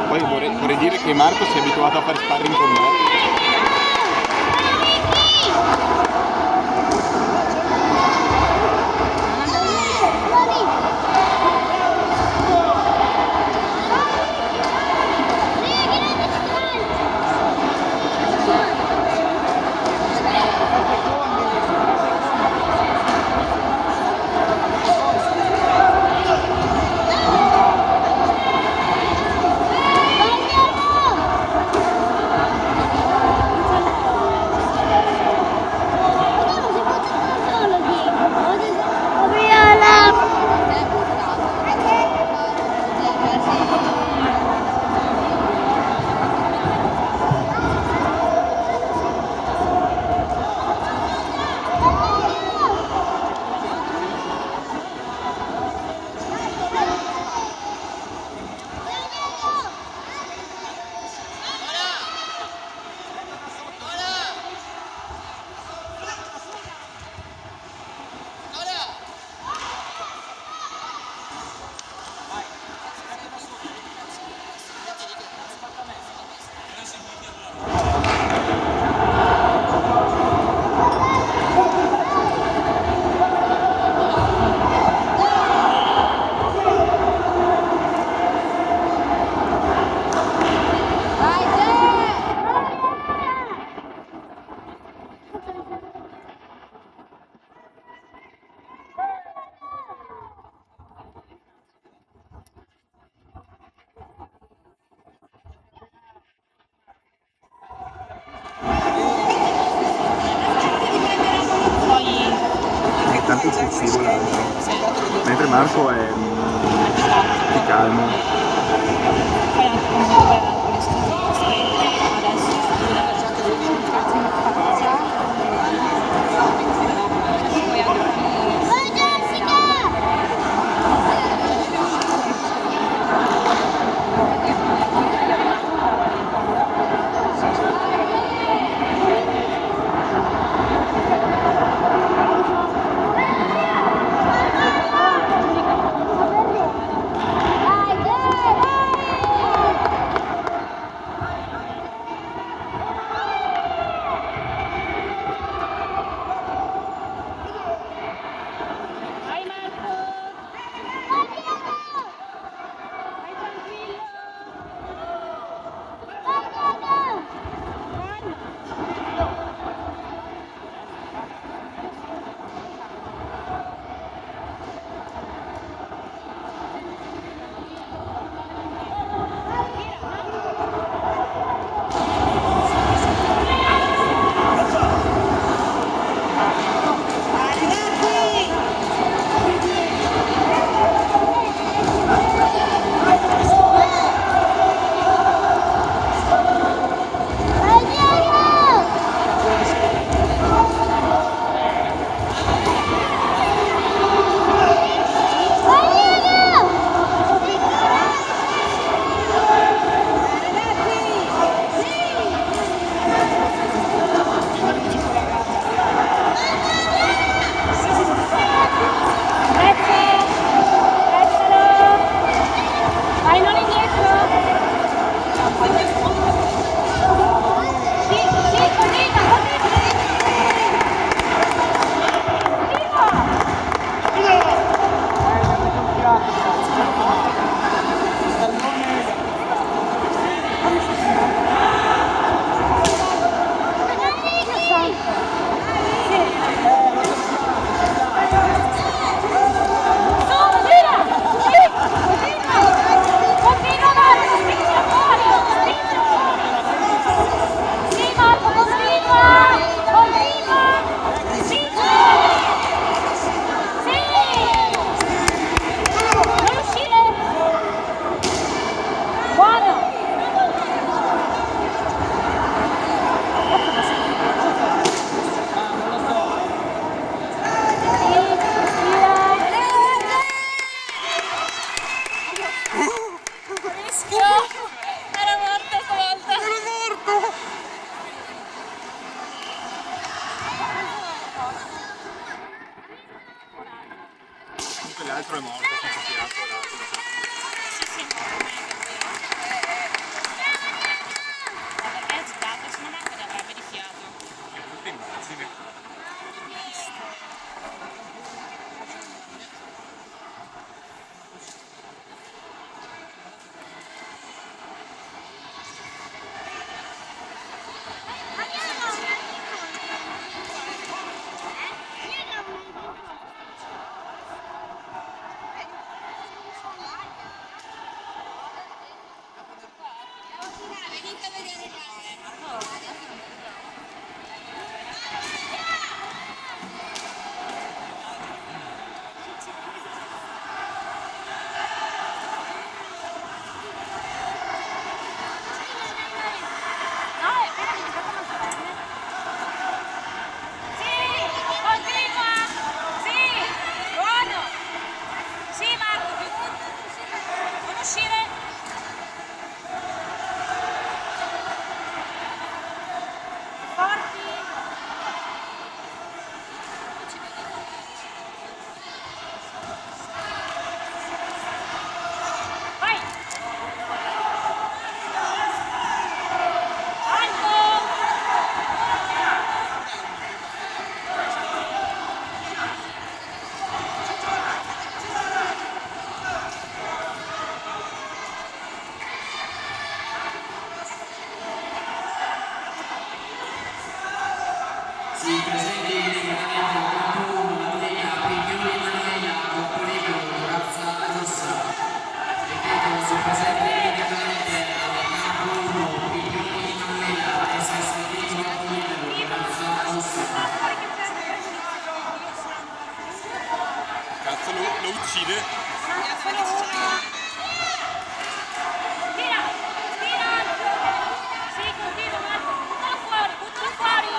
Poi vorrei dire che Marco si è abituato a fare sparring con me. Tanto si scivola, mentre Marco è più calmo. Quell'altro è morto, senza fiato. L'altro. Sì, sì, ma perché è agitato? Se no manco ne avrebbe di fiato. Che brutta immagine. Venite a vedere gli No, è appena diventato una prende. Sì, continua! Sì, buono! Sì, Marco, non uscire! Forti! Vai! Alto! Si presenti immediatamente al campo 1 l'atleta Pignoni Emanuela, corpo libero, razza rossa. Ripeto, si presenti immediatamente al campo 1 Pignoni Emanuela, SS corpo libero, razza rossa. Cazzo, lo uccide. Solo una! Tira! Tira! Sì, continua Marco! Buttalo fuori! Buttalo fuori!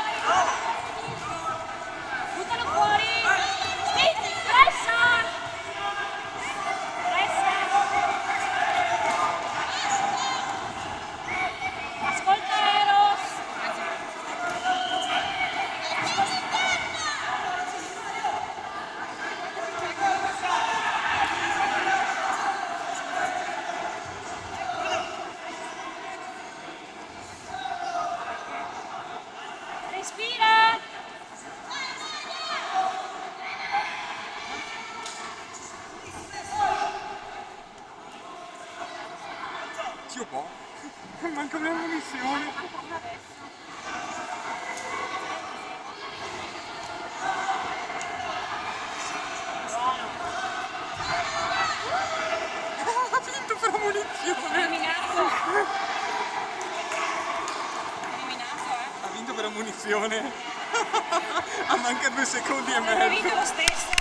Buttalo fuori! Sì! Pressa! Pressa! Ascolta Eros! Respira! Zio po'. Manca una munizione. Ha vinto per la munizione. Eliminato! Eliminato, Ha vinto per la munizione. A manca 2 secondi e Avrebbe vinto mezzo. lo stesso!